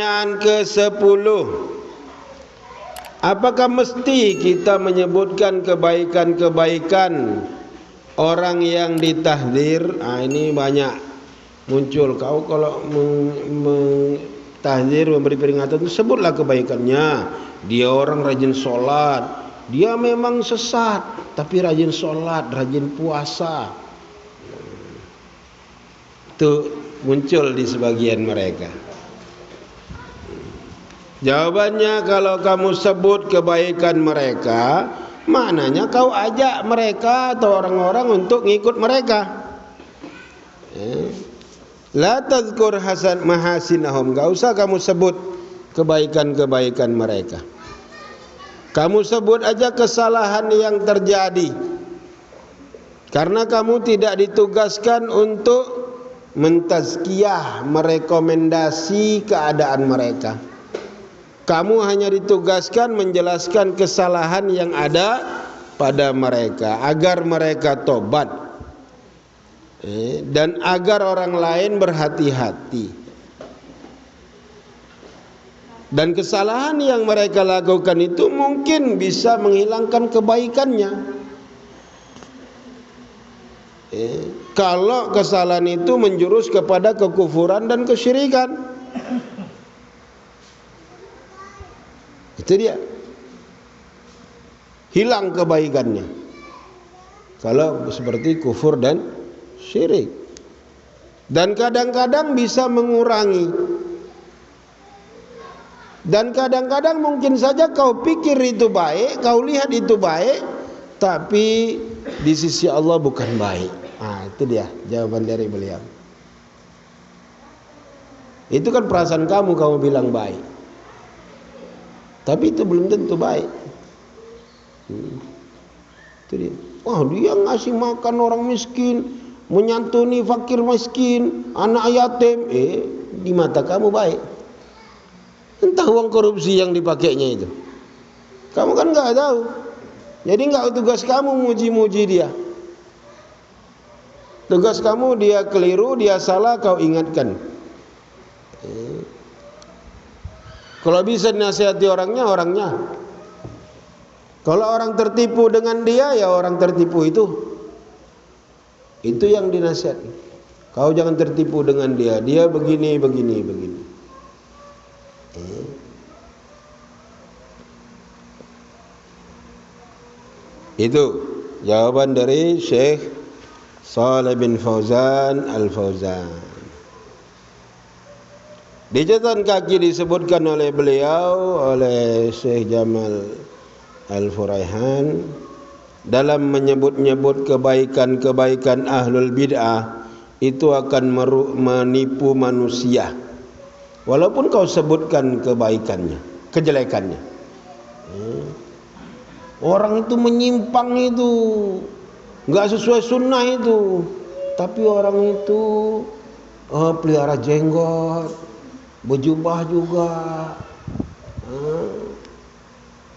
Pertanyaan ke-10. Apakah mesti kita menyebutkan kebaikan-kebaikan orang yang ditahdir? Ini banyak muncul. Kau kalau mentahdir, memberi peringatan, sebutlah kebaikannya. Dia orang rajin sholat, dia memang sesat tapi rajin sholat, rajin puasa. Itu muncul di sebagian mereka. Jawabannya, kalau kamu sebut kebaikan mereka, maknanya kau ajak mereka atau orang-orang untuk ngikut mereka. La tazkur hasan mahasinahum, enggak usah kamu sebut kebaikan-kebaikan mereka. Kamu sebut aja kesalahan yang terjadi, karena kamu tidak ditugaskan untuk mentazkiyah, merekomendasi keadaan mereka. Kamu hanya ditugaskan menjelaskan kesalahan yang ada pada mereka, agar mereka tobat, dan agar orang lain berhati-hati. Dan kesalahan yang mereka lakukan itu mungkin bisa menghilangkan kebaikannya. Kalau kesalahan itu menjurus kepada kekufuran dan kesyirikan, itu dia, hilang kebaikannya kalau seperti kufur dan syirik. Dan kadang-kadang bisa mengurangi, dan kadang-kadang mungkin saja kau pikir itu baik, kau lihat itu baik, tapi di sisi Allah bukan baik. Itu dia jawaban dari beliau. Itu kan perasaan kamu bilang baik, tapi itu belum tentu baik. Itu dia. Dia ngasih makan orang miskin, menyantuni fakir miskin, anak yatim. Di mata kamu baik. Entah uang korupsi yang dipakainya itu, kamu kan nggak tahu. Jadi nggak tugas kamu muji-muji dia. Tugas kamu, dia keliru, dia salah, kau ingatkan. Kalau bisa nasihati orangnya, orangnya. Kalau orang tertipu dengan dia, ya orang tertipu itu yang dinasihati. Kau jangan tertipu dengan dia, dia begini, begini, begini. Itu jawaban dari Syekh Shalih bin Fauzan Al-Fauzan. Di catatan kaki disebutkan oleh beliau, oleh Syekh Jamal Al-Furaihan, dalam menyebut-nyebut kebaikan-kebaikan ahlul bid'ah itu akan menipu manusia, walaupun kau sebutkan kebaikannya, kejelekannya. Orang itu menyimpang itu, nggak sesuai sunnah itu, tapi orang itu pelihara jenggot, berjubah juga.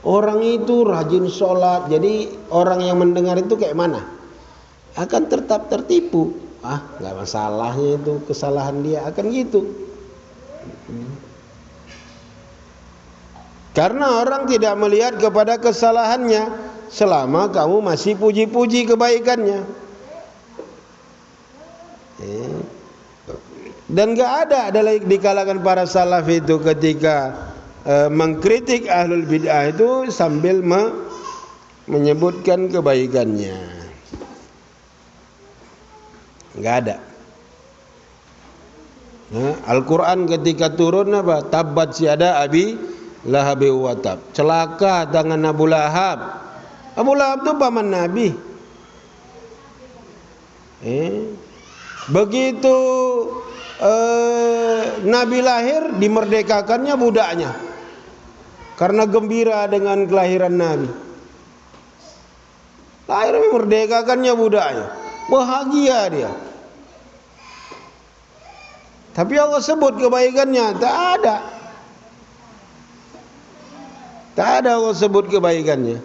Orang itu rajin sholat. Jadi orang yang mendengar itu kayak mana? Akan tetap tertipu. Nggak masalahnya itu kesalahan dia, akan gitu. Karena orang tidak melihat kepada kesalahannya selama kamu masih puji-puji kebaikannya. Dan gak ada di kalangan para salaf itu ketika mengkritik ahlul bid'ah itu sambil menyebutkan kebaikannya. Gak ada. Al-Quran ketika turun apa? Tabbat siada abi lahabi watab. Celaka tangan Abu Lahab. Abu Lahab itu paman Nabi. Begitu Nabi lahir, dimerdekakannya budaknya karena gembira dengan kelahiran Nabi. Lahir, memerdekakannya budaknya, bahagia dia. Tapi Allah sebut kebaikannya, tak ada. Tak ada Allah sebut kebaikannya.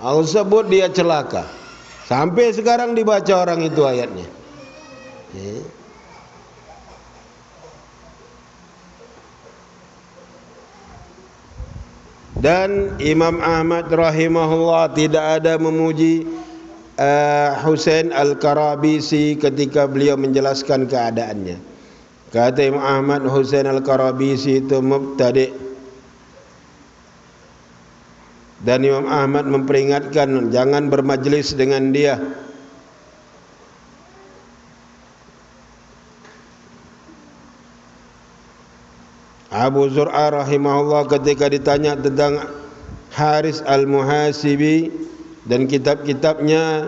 Allah sebut dia celaka. Sampai sekarang dibaca orang itu ayatnya. Dan Imam Ahmad rahimahullah tidak ada memuji Husain Al-Karabisi ketika beliau menjelaskan keadaannya. Kata Imam Ahmad, Husain Al-Karabisi itu mubtadi'. Dan Imam Ahmad memperingatkan jangan bermajlis dengan dia. Abu Zur'ah rahimahullah ketika ditanya tentang Haris Al-Muhasibi dan kitab-kitabnya,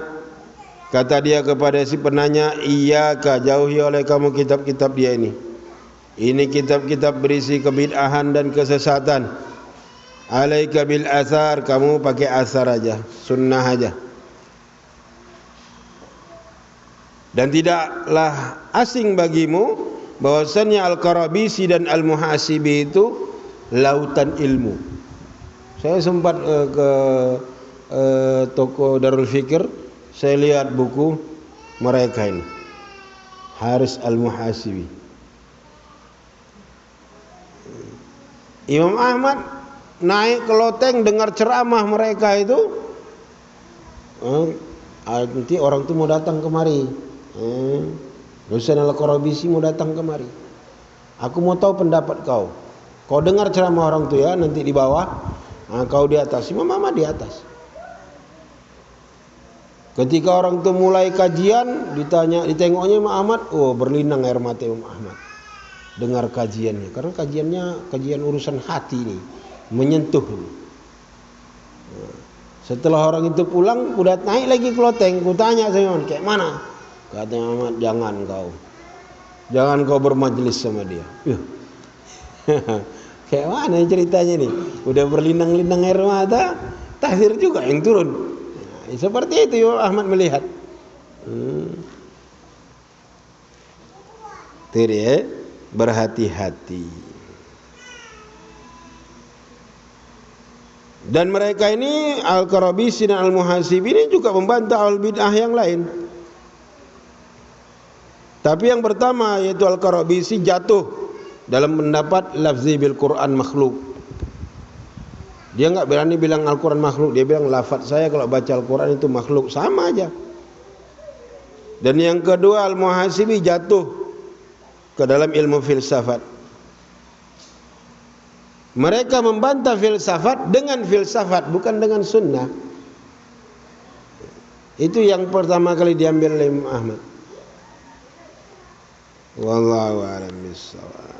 kata dia kepada si penanya, iyyaka, jauhi oleh kamu kitab-kitab dia ini. Ini kitab-kitab berisi kebid'ahan dan kesesatan. Alaika bil athar, kamu pakai asar aja, sunnah aja. Dan tidaklah asing bagimu bahwasannya Al-Karabisi dan Al-Muhasibi itu lautan ilmu. Saya sempat ke toko Darul Fikr, saya lihat buku mereka ini, Haris Al-Muhasibi. Imam Ahmad naik ke loteng dengar ceramah mereka itu, nanti orang itu mau datang kemari, Husain Al-Karabisi mau datang kemari. Aku mau tahu pendapat kau. Kau dengar ceramah orang tu ya, nanti di bawah, kau di atas. Imam Ahmad di atas. Ketika orang tu mulai kajian, ditengoknya Imam Ahmad, oh berlinang air mata Imam Ahmad. Dengar kajiannya, karena kajian urusan hati ini, menyentuh ini. Setelah orang itu pulang, udah naik lagi ke loteng. Ku tanya sama Imam, kayak mana? Kata Muhammad, jangan kau bermajlis sama dia. Kayak mana ceritanya nih? Udah berlinang-linang air mata, takdir juga yang turun. Seperti itu Imam Ahmad melihat. Tidak, berhati-hati. Dan mereka ini Al-Karabisi dan Al-Muhasibi ini juga membantah al-bid'ah yang lain. Tapi yang pertama yaitu Al-Karabisi jatuh dalam pendapat lafzi bil Quran makhluk. Dia enggak berani bilang Al-Quran makhluk, dia bilang lafaz saya kalau baca Al-Quran itu makhluk, sama aja. Dan yang kedua Al-Muhasibi jatuh ke dalam ilmu filsafat. Mereka membantah filsafat dengan filsafat, bukan dengan sunnah. Itu yang pertama kali diambil oleh Imam Ahmad. Wallahu a'lam bishawab.